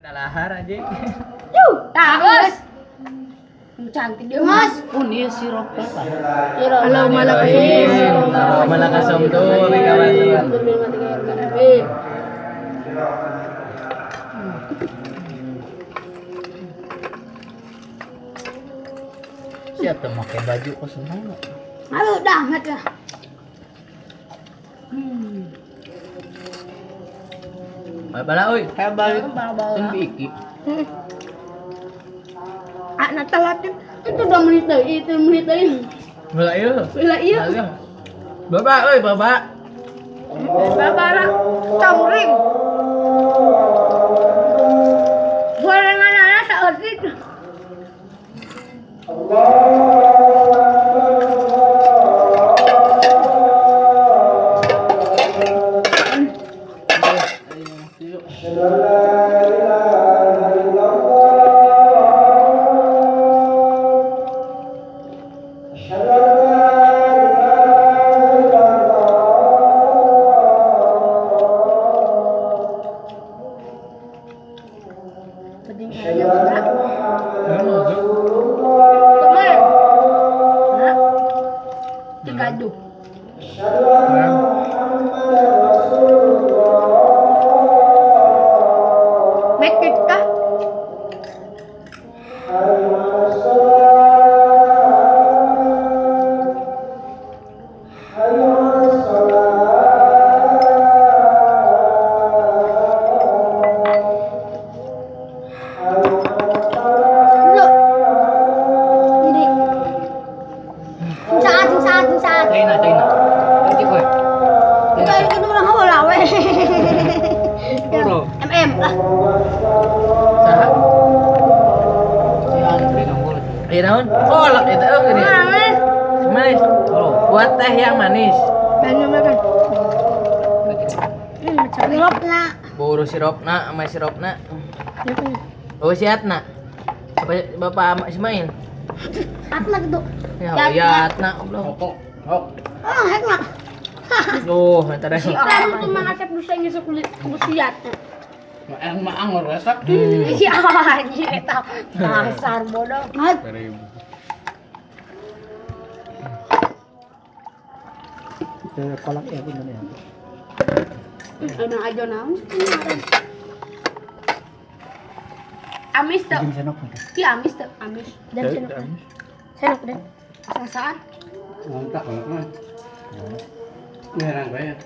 Kalahar aja. Bagus. Cantik dia mas. Ini sirupnya lah. Halo Malakas om tuh, kawan tuh. Siapa pakai baju kok senang nggak? Aduh, banget lah. Bala oi. Kayak balik kan biki. Anak telatin itu 2 menit lagi, itu menit lagi. Bala iya. Bila iya. Bapak oi, bapak. Bapak lah, congring. Gorengan anak tak ordik. Penting aja enggak. Kemana? Hah? Digaduh. Make it kah? Saat. China. Nanti kau. Kita itu orang hawa lah weh. Puro. MM lah. Saha? Si Andre nongol. Iya naon? Kolak itu gini. Manis. Manis. Oh. Buat teh yang manis. Banyak makan. Sirup nak. Buru sirupna sama sirupna. Oh siatna. Bapak Ismail. Apa lagi tuh? Ya, Yatna. liatna belum. Hok. Hok. Ah, enak. Duh, nanti deh. Kamu tuh mengasap bisa ngisuk kulit kusiat. Maang anggur resak. Iya anjir eta. Dasar bodoh. Ngat. Kolak ya bener ya. Enak aja naon. Amis tuh. Jeng senok. Iya amis tuh, amis. Dan senok. Senok deh. Asal-asalan. Mantap kolak mah. Ini orang bayar.